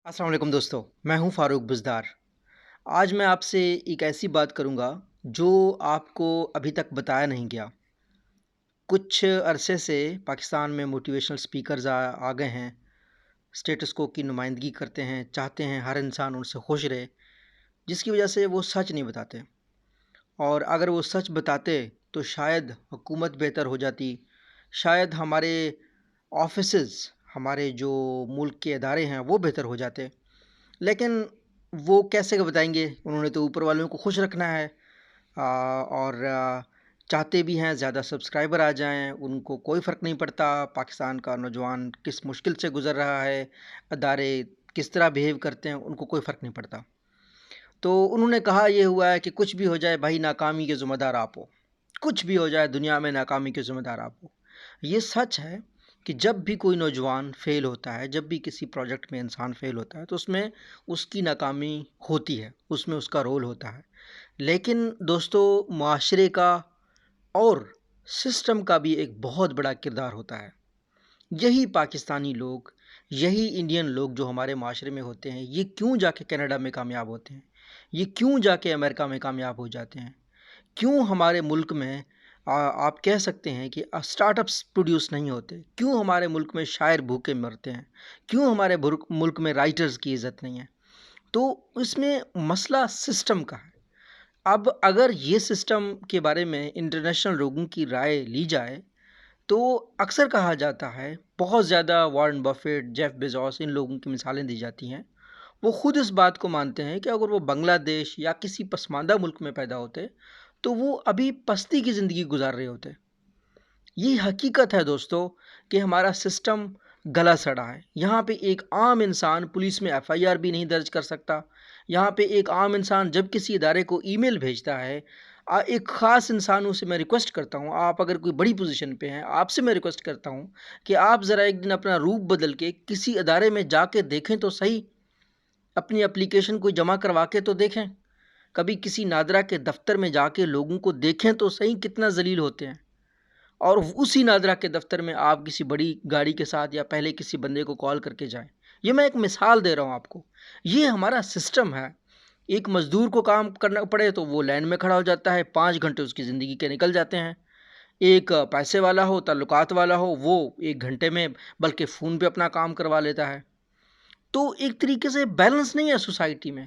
السلام علیکم دوستو، میں ہوں فاروق بزدار۔ آج میں آپ سے ایک ایسی بات کروں گا جو آپ کو ابھی تک بتایا نہیں گیا۔ کچھ عرصے سے پاکستان میں موٹیویشنل سپیکرز آ گئے ہیں، اسٹیٹس کو کی نمائندگی کرتے ہیں، چاہتے ہیں ہر انسان ان سے خوش رہے، جس کی وجہ سے وہ سچ نہیں بتاتے، اور اگر وہ سچ بتاتے تو شاید حکومت بہتر ہو جاتی، شاید ہمارے آفیسز، ہمارے جو ملک کے ادارے ہیں وہ بہتر ہو جاتے۔ لیکن وہ کیسے بتائیں گے؟ انہوں نے تو اوپر والوں کو خوش رکھنا ہے، اور چاہتے بھی ہیں زیادہ سبسکرائبر آ جائیں، ان کو کوئی فرق نہیں پڑتا پاکستان کا نوجوان کس مشکل سے گزر رہا ہے، ادارے کس طرح بیہیو کرتے ہیں، ان کو کوئی فرق نہیں پڑتا۔ تو انہوں نے کہا یہ ہوا ہے کہ کچھ بھی ہو جائے بھائی، ناکامی کے ذمہ دار آپ ہو، کچھ بھی ہو جائے دنیا میں ناکامی کے ذمہ دار آپ ہو۔ یہ سچ ہے کہ جب بھی کوئی نوجوان فیل ہوتا ہے، جب بھی کسی پروجیکٹ میں انسان فیل ہوتا ہے تو اس میں اس کی ناکامی ہوتی ہے، اس میں اس کا رول ہوتا ہے۔ لیکن دوستو، معاشرے کا اور سسٹم کا بھی ایک بہت بڑا کردار ہوتا ہے۔ یہی پاکستانی لوگ، یہی انڈین لوگ جو ہمارے معاشرے میں ہوتے ہیں، یہ کیوں جا کے کینیڈا میں کامیاب ہوتے ہیں؟ یہ کیوں جا کے امریکہ میں کامیاب ہو جاتے ہیں؟ کیوں ہمارے ملک میں آپ کہہ سکتے ہیں کہ اسٹارٹ اپس پروڈیوس نہیں ہوتے؟ کیوں ہمارے ملک میں شاعر بھوکے مرتے ہیں؟ کیوں ہمارے ملک میں رائٹرز کی عزت نہیں ہے؟ تو اس میں مسئلہ سسٹم کا ہے۔ اب اگر یہ سسٹم کے بارے میں انٹرنیشنل لوگوں کی رائے لی جائے تو اکثر کہا جاتا ہے، بہت زیادہ وارن بفیٹ، جیف بیزوس، ان لوگوں کی مثالیں دی جاتی ہیں، وہ خود اس بات کو مانتے ہیں کہ اگر وہ بنگلہ دیش یا کسی پسماندہ ملک میں پیدا ہوتے تو وہ ابھی پستی کی زندگی گزار رہے ہوتے۔ یہ حقیقت ہے دوستو کہ ہمارا سسٹم گلا سڑا ہے۔ یہاں پہ ایک عام انسان پولیس میں ایف آئی آر بھی نہیں درج کر سکتا۔ یہاں پہ ایک عام انسان جب کسی ادارے کو ای میل بھیجتا ہے، ایک خاص انسانوں سے میں ریکویسٹ کرتا ہوں، آپ اگر کوئی بڑی پوزیشن پہ ہیں، آپ سے میں ریکویسٹ کرتا ہوں کہ آپ ذرا ایک دن اپنا روپ بدل کے کسی ادارے میں جا کے دیکھیں تو صحیح، اپنی اپلیکیشن کو جمع کروا کے تو دیکھیں، کبھی کسی نادرا کے دفتر میں جا کے لوگوں کو دیکھیں تو صحیح کتنا ذلیل ہوتے ہیں، اور اسی نادرا کے دفتر میں آپ کسی بڑی گاڑی کے ساتھ یا پہلے کسی بندے کو کال کر کے جائیں۔ یہ میں ایک مثال دے رہا ہوں آپ کو۔ یہ ہمارا سسٹم ہے۔ ایک مزدور کو کام کرنا پڑے تو وہ لائن میں کھڑا ہو جاتا ہے، 5 گھنٹے اس کی زندگی کے نکل جاتے ہیں۔ ایک پیسے والا ہو، تعلقات والا ہو، وہ 1 گھنٹے میں بلکہ فون پہ اپنا کام کروا لیتا ہے۔ تو ایک طریقے سے بیلنس نہیں ہے سوسائٹی میں،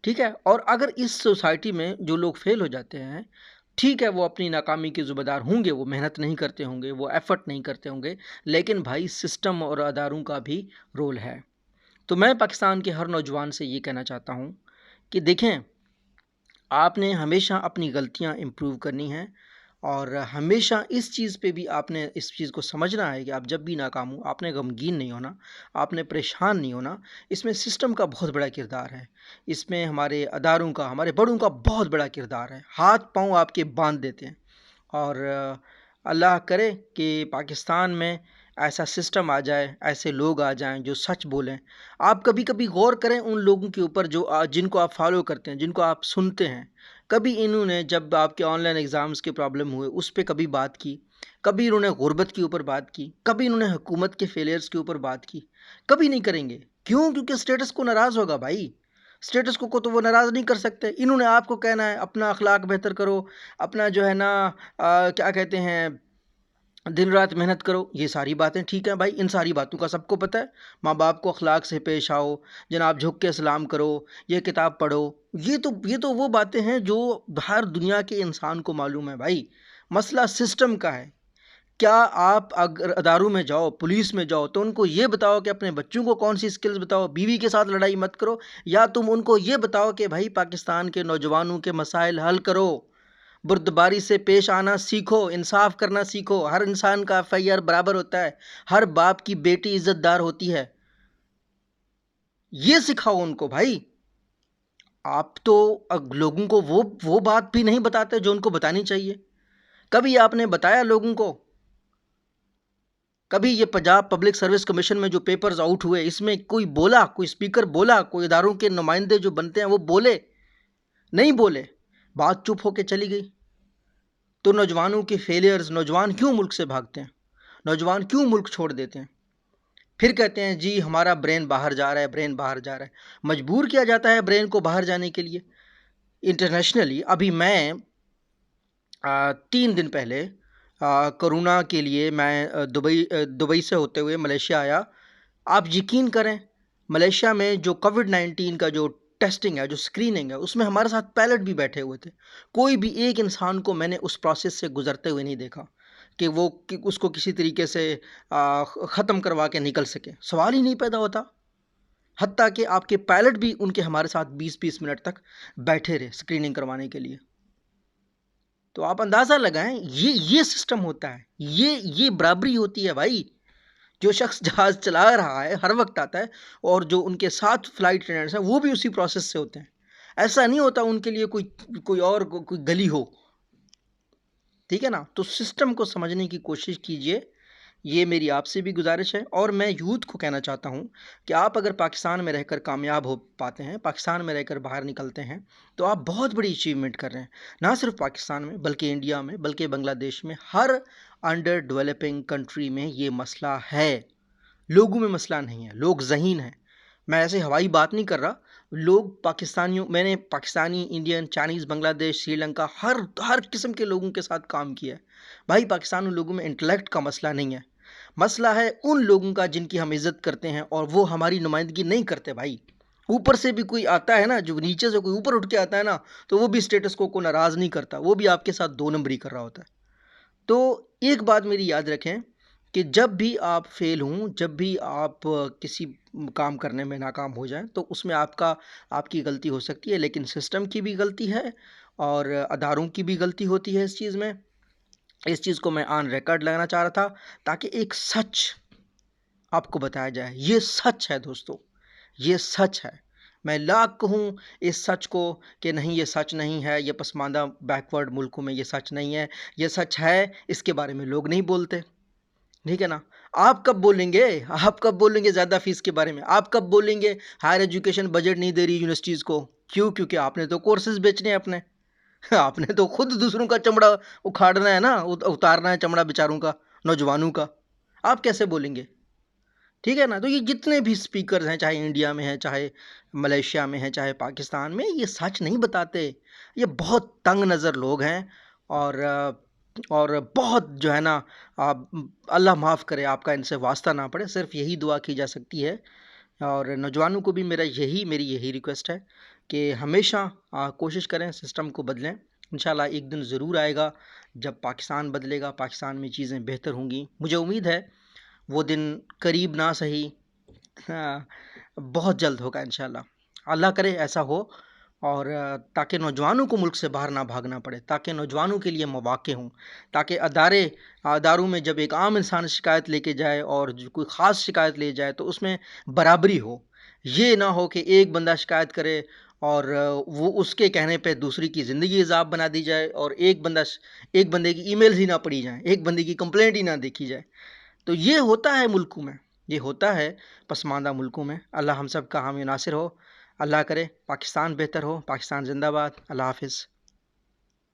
ٹھیک ہے؟ اور اگر اس سوسائٹی میں جو لوگ فیل ہو جاتے ہیں، ٹھیک ہے، وہ اپنی ناکامی کے ذمہ دار ہوں گے، وہ محنت نہیں کرتے ہوں گے، وہ ایفرٹ نہیں کرتے ہوں گے، لیکن بھائی سسٹم اور اداروں کا بھی رول ہے۔ تو میں پاکستان کے ہر نوجوان سے یہ کہنا چاہتا ہوں کہ دیکھیں، آپ نے ہمیشہ اپنی غلطیاں امپروو کرنی ہیں، اور ہمیشہ اس چیز پہ بھی آپ نے اس چیز کو سمجھنا ہے کہ آپ جب بھی ناکام ہوں، آپ نے غمگین نہیں ہونا، آپ نے پریشان نہیں ہونا۔ اس میں سسٹم کا بہت بڑا کردار ہے، اس میں ہمارے اداروں کا، ہمارے بڑوں کا بہت بڑا کردار ہے۔ ہاتھ پاؤں آپ کے باندھ دیتے ہیں، اور اللہ کرے کہ پاکستان میں ایسا سسٹم آ جائے، ایسے لوگ آ جائیں جو سچ بولیں۔ آپ کبھی کبھی غور کریں ان لوگوں کے اوپر جو جن کو آپ فالو کرتے ہیں، جن کو آپ سنتے ہیں، کبھی انہوں نے جب آپ کے آن لائن ایگزامز کے پرابلم ہوئے اس پہ کبھی بات کی، کبھی انہوں نے غربت کے اوپر بات کی، کبھی انہوں نے حکومت کے فیلیئرز کے اوپر بات کی؟ کبھی نہیں کریں گے۔ کیوں؟ کیونکہ اسٹیٹس کو ناراض ہوگا بھائی، اسٹیٹس کو تو وہ ناراض نہیں کر سکتے۔ انہوں نے آپ کو کہنا ہے اپنا اخلاق بہتر کرو، اپنا جو ہے نا کیا کہتے ہیں، دن رات محنت کرو۔ یہ ساری باتیں ٹھیک ہیں بھائی، ان ساری باتوں کا سب کو پتہ ہے۔ ماں باپ کو اخلاق سے پیش آؤ، جناب جھک کے سلام کرو، یہ کتاب پڑھو، یہ تو وہ باتیں ہیں جو ہر دنیا کے انسان کو معلوم ہے بھائی۔ مسئلہ سسٹم کا ہے۔ کیا آپ اگر اداروں میں جاؤ، پولیس میں جاؤ، تو ان کو یہ بتاؤ کہ اپنے بچوں کو کون سی سکلز بتاؤ، بیوی کے ساتھ لڑائی مت کرو، یا تم ان کو یہ بتاؤ کہ بھائی پاکستان کے نوجوانوں کے مسائل حل کرو، بردباری سے پیش آنا سیکھو، انصاف کرنا سیکھو، ہر انسان کا ایف آئی آر برابر ہوتا ہے، ہر باپ کی بیٹی عزت دار ہوتی ہے۔ یہ سکھاؤ ان کو بھائی۔ آپ تو لوگوں کو وہ بات بھی نہیں بتاتے جو ان کو بتانی چاہیے۔ کبھی آپ نے بتایا لوگوں کو؟ کبھی یہ پنجاب پبلک سروس کمیشن میں جو پیپرز آؤٹ ہوئے، اس میں کوئی بولا، کوئی اسپیکر بولا، کوئی اداروں کے نمائندے جو بنتے ہیں وہ بولے؟ نہیں بولے، بات چپ ہو کے چلی گئی۔ تو نوجوانوں کے فیلیئرز، نوجوان کیوں ملک سے بھاگتے ہیں؟ نوجوان کیوں ملک چھوڑ دیتے ہیں؟ پھر کہتے ہیں جی ہمارا برین باہر جا رہا ہے، برین باہر جا رہا ہے، مجبور کیا جاتا ہے برین کو باہر جانے کے لیے انٹرنیشنلی۔ ابھی میں 3 دن پہلے کرونا کے لیے میں دبئی سے ہوتے ہوئے ملیشیا آیا۔ آپ یقین کریں ملیشیا میں جو کووڈ-19 کا جو ٹیسٹنگ ہے، جو اسکریننگ ہے، اس میں ہمارے ساتھ پائلٹ بھی بیٹھے ہوئے تھے۔ کوئی بھی ایک انسان کو میں نے اس پروسیس سے گزرتے ہوئے نہیں دیکھا کہ وہ اس کو کسی طریقے سے ختم کروا کے نکل سکے، سوال ہی نہیں پیدا ہوتا۔ حتیٰ کہ آپ کے پائلٹ بھی ان کے ہمارے ساتھ 20-20 منٹ تک بیٹھے رہے اسکریننگ کروانے کے لیے۔ تو آپ اندازہ لگائیں یہ سسٹم ہوتا ہے، یہ برابری ہوتی ہے بھائی۔ جو شخص جہاز چلا رہا ہے ہر وقت آتا ہے، اور جو ان کے ساتھ فلائٹ اٹینڈنٹس ہیں وہ بھی اسی پروسیس سے ہوتے ہیں۔ ایسا نہیں ہوتا ان کے لیے کوئی گلی ہو، ٹھیک ہے نا؟ تو سسٹم کو سمجھنے کی کوشش کیجئے، یہ میری آپ سے بھی گزارش ہے۔ اور میں یوتھ کو کہنا چاہتا ہوں کہ آپ اگر پاکستان میں رہ کر کامیاب ہو پاتے ہیں، پاکستان میں رہ کر باہر نکلتے ہیں، تو آپ بہت بڑی اچیومنٹ کر رہے ہیں، نہ صرف پاکستان میں بلکہ انڈیا میں، بلکہ بنگلہ دیش میں، ہر انڈر ڈیولپنگ کنٹری میں یہ مسئلہ ہے۔ لوگوں میں مسئلہ نہیں ہے، لوگ ذہین ہیں۔ میں ایسے ہوائی بات نہیں کر رہا، لوگ پاکستانیوں، میں نے پاکستانی، انڈین، چائنیز، بنگلہ دیش، سری لنکا، ہر قسم کے لوگوں کے ساتھ کام کیا ہے بھائی۔ پاکستانی لوگوں میں انٹلیکٹ کا مسئلہ نہیں ہے، مسئلہ ہے ان لوگوں کا جن کی ہم عزت کرتے ہیں اور وہ ہماری نمائندگی نہیں کرتے بھائی۔ اوپر سے بھی کوئی آتا ہے نا، جو نیچے سے کوئی اوپر اٹھ کے آتا ہے نا، تو وہ بھی اسٹیٹس کو ناراض نہیں کرتا، وہ بھی آپ کے ساتھ 2 نمبری کر رہا ہوتا ہے۔ تو ایک بات میری یاد رکھیں کہ جب بھی آپ فیل ہوں، جب بھی آپ کسی کام کرنے میں ناکام ہو جائیں، تو اس میں آپ کی غلطی ہو سکتی ہے، لیکن سسٹم کی بھی غلطی ہے اور اداروں کی بھی غلطی ہوتی ہے اس چیز میں۔ اس چیز کو میں آن ریکارڈ لانا چاہ رہا تھا تاکہ ایک سچ آپ کو بتایا جائے۔ یہ سچ ہے دوستو، یہ سچ ہے۔ میں لاکھ کہوں اس سچ کو کہ نہیں یہ سچ نہیں ہے، یہ پسماندہ بیکورڈ ملکوں میں یہ سچ نہیں ہے، یہ سچ ہے، اس کے بارے میں لوگ نہیں بولتے، ٹھیک ہے نا؟ آپ کب بولیں گے؟ آپ کب بولیں گے زیادہ فیس کے بارے میں؟ آپ کب بولیں گے ہائر ایجوکیشن بجٹ نہیں دے رہی یونیورسٹیز کو؟ کیوں؟ کیونکہ آپ نے تو کورسز بیچنے ہیں اپنے، آپ نے تو خود دوسروں کا چمڑا اکھاڑنا ہے نا، اتارنا ہے چمڑا بیچاروں کا، نوجوانوں کا۔ آپ کیسے بولیں گے؟ ٹھیک ہے نا؟ تو یہ جتنے بھی سپیکرز ہیں، چاہے انڈیا میں ہیں، چاہے ملیشیا میں ہیں، چاہے پاکستان میں، یہ سچ نہیں بتاتے۔ یہ بہت تنگ نظر لوگ ہیں، اور بہت جو ہے نا، اللہ معاف کرے آپ کا ان سے واسطہ نہ پڑے، صرف یہی دعا کی جا سکتی ہے۔ اور نوجوانوں کو بھی میری یہی ریکویسٹ ہے کہ ہمیشہ کوشش کریں سسٹم کو بدلیں۔ انشاءاللہ ایک دن ضرور آئے گا جب پاکستان بدلے گا، پاکستان میں چیزیں بہتر ہوں گی۔ مجھے امید ہے وہ دن قریب نہ صحیح بہت جلد ہوگا انشاءاللہ۔ اللہ کرے ایسا ہو، اور تاکہ نوجوانوں کو ملک سے باہر نہ بھاگنا پڑے، تاکہ نوجوانوں کے لیے مواقع ہوں، تاکہ اداروں میں جب ایک عام انسان شکایت لے کے جائے اور کوئی خاص شکایت لے جائے تو اس میں برابری ہو۔ یہ نہ ہو کہ ایک بندہ شکایت کرے اور وہ اس کے کہنے پہ دوسری کی زندگی عذاب بنا دی جائے، اور ایک بندے کی ای میلز ہی نہ پڑھی جائیں، ایک بندے کی کمپلینٹ ہی نہ دیکھی جائے۔ تو یہ ہوتا ہے ملکوں میں، یہ ہوتا ہے پسماندہ ملکوں میں۔ اللہ ہم سب کا حامی و ناصر ہو۔ اللہ کرے پاکستان بہتر ہو۔ پاکستان زندہ باد۔ اللہ حافظ۔